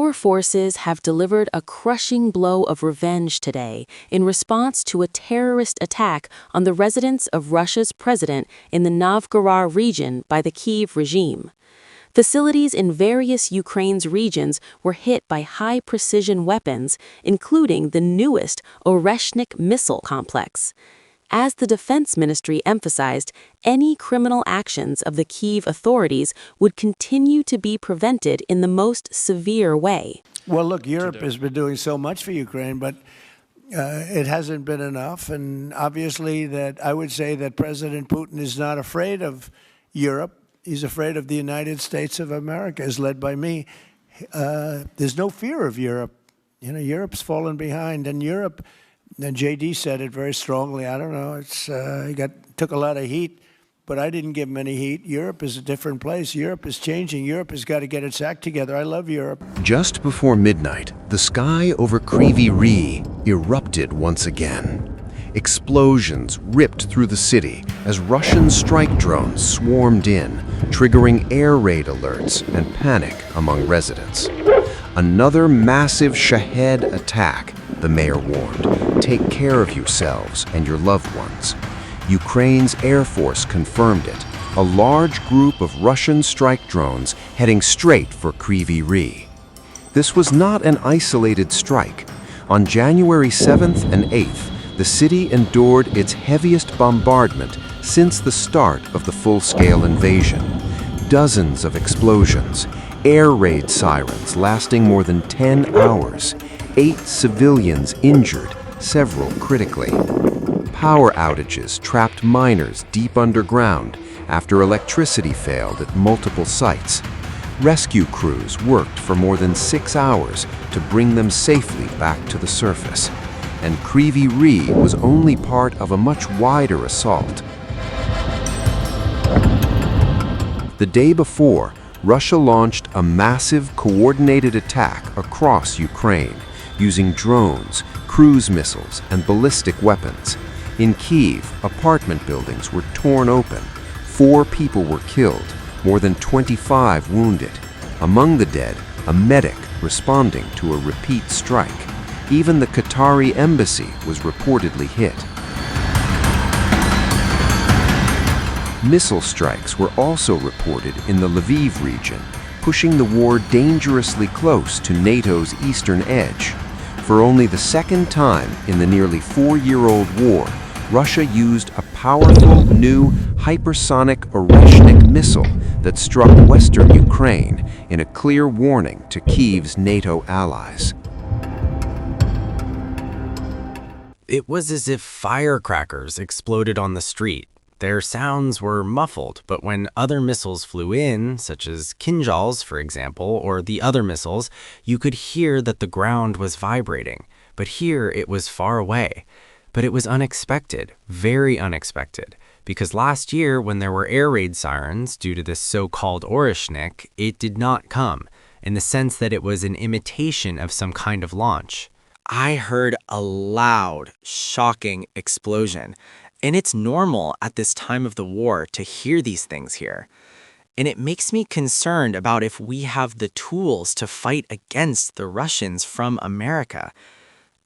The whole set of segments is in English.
Our forces have delivered a crushing blow of revenge today in response to a terrorist attack on the residence of Russia's president in the Novgorod region by the Kyiv regime. Facilities in various Ukraine's regions were hit by high-precision weapons, including the newest Oreshnik missile complex. As the Defense Ministry emphasized, any criminal actions of the Kyiv authorities would continue to be prevented in the most severe way. Well, look, Europe has been doing so much for Ukraine, but it hasn't been enough. And obviously that I would say that President Putin is not afraid of Europe. He's afraid of the United States of America, as led by me. There's no fear of Europe. You know, Europe's fallen behind, and Europe. And JD said it very strongly. I don't know. He took a lot of heat, but I didn't give him any heat. Europe is a different place. Europe is changing. Europe has got to get its act together. I love Europe. Just before midnight, the sky over Kryvyi Rih erupted once again. Explosions ripped through the city as Russian strike drones swarmed in, triggering air raid alerts and panic among residents. Another massive Shahed attack, the mayor warned. Take care of yourselves and your loved ones. Ukraine's Air Force confirmed it. A large group of Russian strike drones heading straight for Kryvyi Rih. This was not an isolated strike. On January 7th and 8th, the city endured its heaviest bombardment since the start of the full-scale invasion. Dozens of explosions, air raid sirens lasting more than 10 hours, 8 civilians injured, several critically. Power outages trapped miners deep underground after electricity failed at multiple sites. Rescue crews worked for more than 6 hours to bring them safely back to the surface. And Kryvyi Rih was only part of a much wider assault. The day before, Russia launched a massive coordinated attack across Ukraine, using drones, cruise missiles, and ballistic weapons. In Kyiv, apartment buildings were torn open. 4 people were killed, more than 25 wounded. Among the dead, a medic responding to a repeat strike. Even the Qatari embassy was reportedly hit. Missile strikes were also reported in the Lviv region, pushing the war dangerously close to NATO's eastern edge. For only the second time in the nearly 4-year-old war, Russia used a powerful new hypersonic Oreshnik missile that struck western Ukraine in a clear warning to Kyiv's NATO allies. It was as if firecrackers exploded on the street. Their sounds were muffled, but when other missiles flew in, such as Kinzhals, for example, or the other missiles, you could hear that the ground was vibrating. But here it was far away. But it was unexpected, very unexpected, because last year when there were air raid sirens due to this so-called Oreshnik, it did not come, in the sense that it was an imitation of some kind of launch. I heard a loud, shocking explosion, and it's normal at this time of the war to hear these things here. And it makes me concerned about if we have the tools to fight against the Russians from America.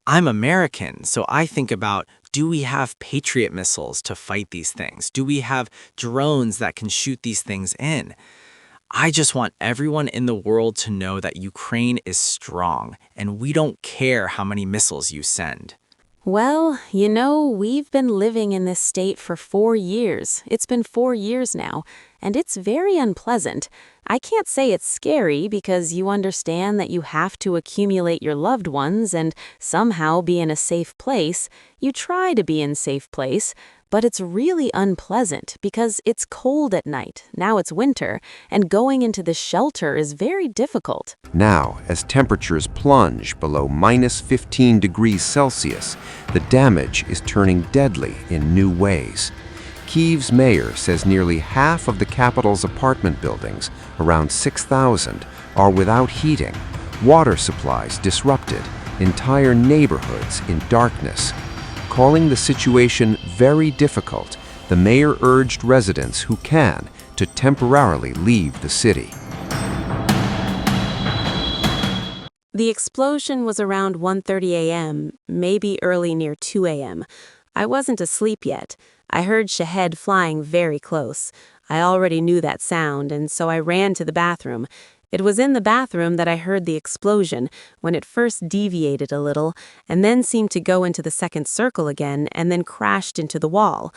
I'm American, so I think about, do we have Patriot missiles to fight these things? Do we have drones that can shoot these things in? I just want everyone in the world to know that Ukraine is strong, and we don't care how many missiles you send. Well, you know, we've been living in this state for 4 years. It's been 4 years now, and it's very unpleasant. I can't say it's scary because you understand that you have to accumulate your loved ones and somehow be in a safe place. You try to be in a safe place, but it's really unpleasant because it's cold at night. Now it's winter, and going into the shelter is very difficult. Now, as temperatures plunge below -15 degrees Celsius, the damage is turning deadly in new ways. Kyiv's mayor says nearly half of the capital's apartment buildings, around 6,000, are without heating, water supplies disrupted, entire neighborhoods in darkness. Calling the situation very difficult, the mayor urged residents who can to temporarily leave the city. The explosion was around 1:30 a.m., maybe early near 2 a.m. I wasn't asleep yet. I heard Shahed flying very close. I already knew that sound, and so I ran to the bathroom. It was in the bathroom that I heard the explosion, when it first deviated a little, and then seemed to go into the second circle again, and then crashed into the wall.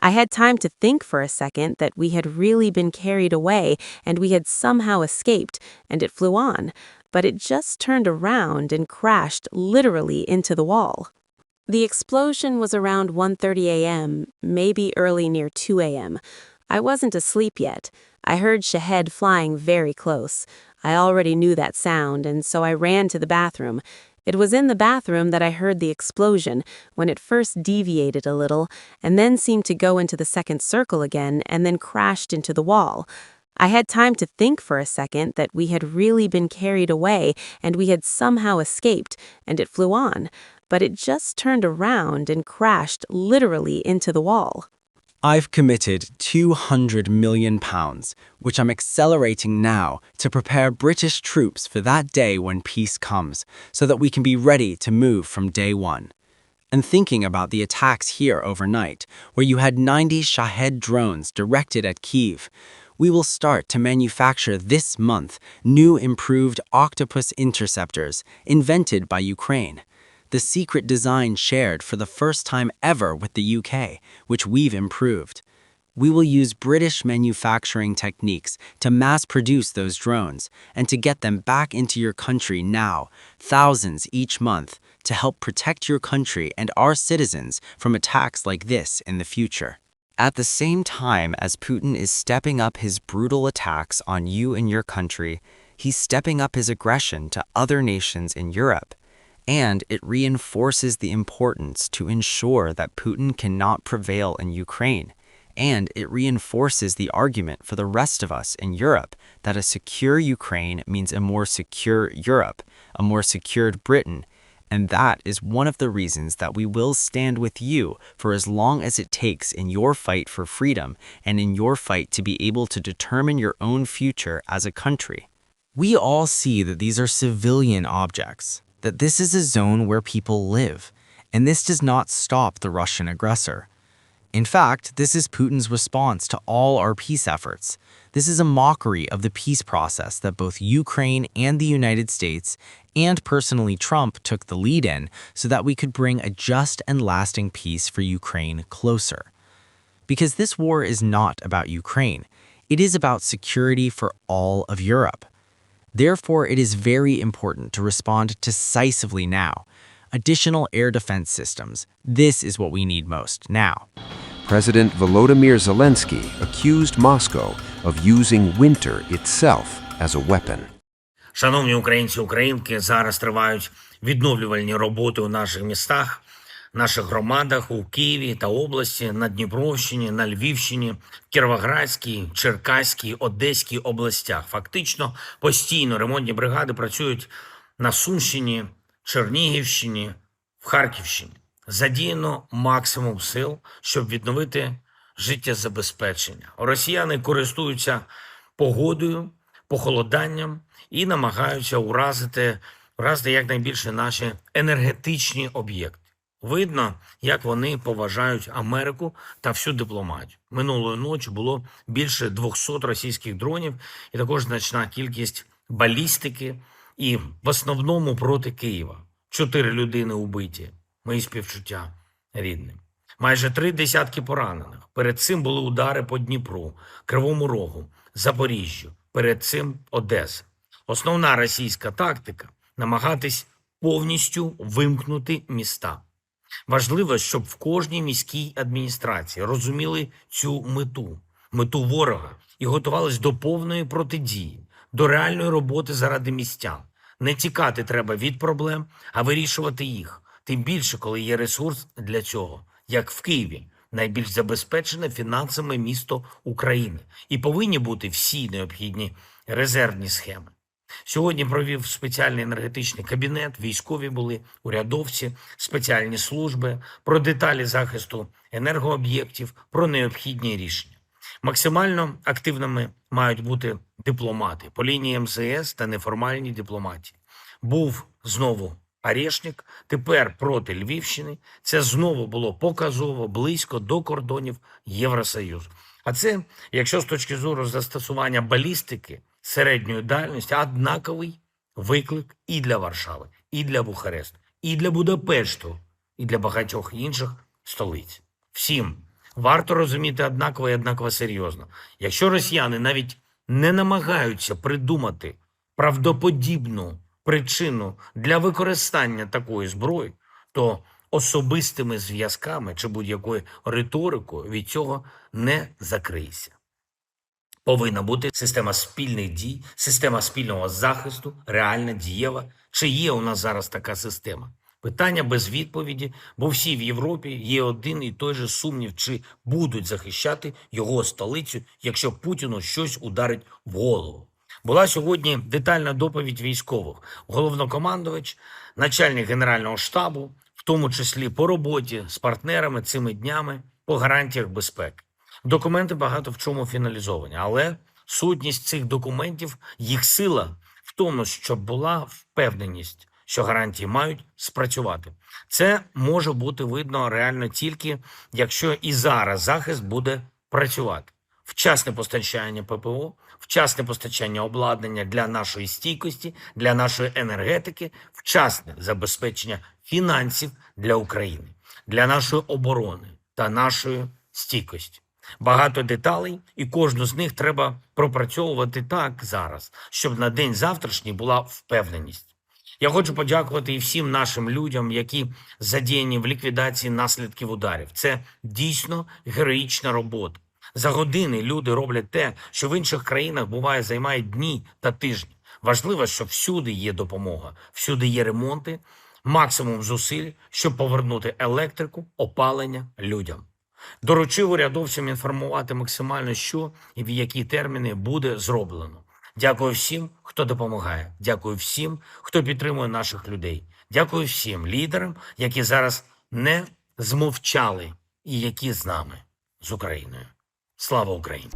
I had time to think for a second that we had really been carried away, and we had somehow escaped, and it flew on. But it just turned around and crashed literally into the wall. The explosion was around 1:30 a.m., maybe early near 2 a.m. I wasn't asleep yet. I heard Shahed flying very close. I already knew that sound, and so I ran to the bathroom. It was in the bathroom that I heard the explosion, when it first deviated a little, and then seemed to go into the second circle again, and then crashed into the wall. I had time to think for a second that we had really been carried away, and we had somehow escaped, and it flew on. But it just turned around and crashed literally into the wall. I've committed £200 million, which I'm accelerating now to prepare British troops for that day when peace comes, so that we can be ready to move from day one. And thinking about the attacks here overnight, where you had 90 Shahed drones directed at Kyiv, we will start to manufacture this month new improved Octopus interceptors invented by Ukraine. The secret design shared for the first time ever with the UK, which we've improved. We will use British manufacturing techniques to mass produce those drones and to get them back into your country now, thousands each month, to help protect your country and our citizens from attacks like this in the future. At the same time as Putin is stepping up his brutal attacks on you and your country, he's stepping up his aggression to other nations in Europe. And it reinforces the importance to ensure that Putin cannot prevail in Ukraine. And it reinforces the argument for the rest of us in Europe that a secure Ukraine means a more secure Europe, a more secured Britain. And that is one of the reasons that we will stand with you for as long as it takes in your fight for freedom and in your fight to be able to determine your own future as a country. We all see that these are civilian objects, that this is a zone where people live, and this does not stop the Russian aggressor. In fact, this is Putin's response to all our peace efforts. This is a mockery of the peace process that both Ukraine and the United States, and personally Trump, took the lead in so that we could bring a just and lasting peace for Ukraine closer. Because this war is not about Ukraine. It is about security for all of Europe. Therefore, it is very important to respond decisively now. Additional air defense systems. This is what we need most now. President Volodymyr Zelensky accused Moscow of using winter itself as a weapon. Шановні українці, українки, зараз тривають відновлювальні роботи у наших містах, наших громадах у Києві та області, на Дніпровщині, на Львівщині, Кіровоградській, Черкаській, Одеській областях. Фактично постійно ремонтні бригади працюють на Сумщині, Чернігівщині, в Харківщині. Задіяно максимум сил, щоб відновити життєзабезпечення. Росіяни користуються погодою, похолоданням і намагаються уразити якнайбільше наші енергетичні об'єкти. Видно, як вони поважають Америку та всю дипломатію. Минулої ночі було більше 200 російських дронів і також значна кількість балістики і в основному проти Києва. 4 людини убиті. Мої співчуття рідним. Майже 3 десятки поранених. Перед цим були удари по Дніпру, Кривому Рогу, Запоріжжю. Перед цим Одеса. Основна російська тактика – намагатись повністю вимкнути міста. Важливо, щоб в кожній міській адміністрації розуміли цю мету ворога і готувались до повної протидії, до реальної роботи заради містян. Не тікати треба від проблем, а вирішувати їх. Тим більше, коли є ресурс для цього, як в Києві, найбільш забезпечене фінансами місто України. І повинні бути всі необхідні резервні схеми. Сьогодні провів спеціальний енергетичний кабінет, військові були, урядовці, спеціальні служби, про деталі захисту енергооб'єктів, про необхідні рішення. Максимально активними мають бути дипломати по лінії МЗС та неформальній дипломатії. Був знову Орeshnik, тепер проти Львівщини. Це знову було показово близько до кордонів Євросоюзу. А це, якщо з точки зору застосування балістики середньої дальності, однаковий виклик і для Варшави, і для Бухаресту, і для Будапешту, і для багатьох інших столиць. Всім варто розуміти однаково і однаково серйозно. Якщо росіяни навіть не намагаються придумати правдоподібну причину для використання такої зброї, то особистими зв'язками чи будь-якою риторикою від цього не закрийся. Повинна бути система спільних дій, система спільного захисту, реальна, дієва. Чи є у нас зараз така система? Питання без відповіді, бо всі в Європі є один і той же сумнів, чи будуть захищати його столицю, якщо Путіну щось ударить в голову. Була сьогодні детальна доповідь військових. Головнокомандувач, начальник Генерального штабу, в тому числі по роботі з партнерами цими днями, по гарантіях безпеки. Документи багато в чому фіналізовані, але сутність цих документів, їх сила в тому, щоб була впевненість, що гарантії мають спрацювати. Це може бути видно реально тільки, якщо і зараз захист буде працювати. Вчасне постачання ППО, вчасне постачання обладнання для нашої стійкості, для нашої енергетики, вчасне забезпечення фінансів для України, для нашої оборони та нашої стійкості. Багато деталей, і кожну з них треба пропрацьовувати так зараз, щоб на день завтрашній була впевненість. Я хочу подякувати і всім нашим людям, які задіяні в ліквідації наслідків ударів. Це дійсно героїчна робота. За години люди роблять те, що в інших країнах буває займає дні та тижні. Важливо, що всюди є допомога, всюди є ремонти, максимум зусиль, щоб повернути електрику, опалення людям. Доручив урядовцям інформувати максимально, що і в які терміни буде зроблено. Дякую всім, хто допомагає. Дякую всім, хто підтримує наших людей. Дякую всім лідерам, які зараз не змовчали і які з нами, з Україною. Слава Україні!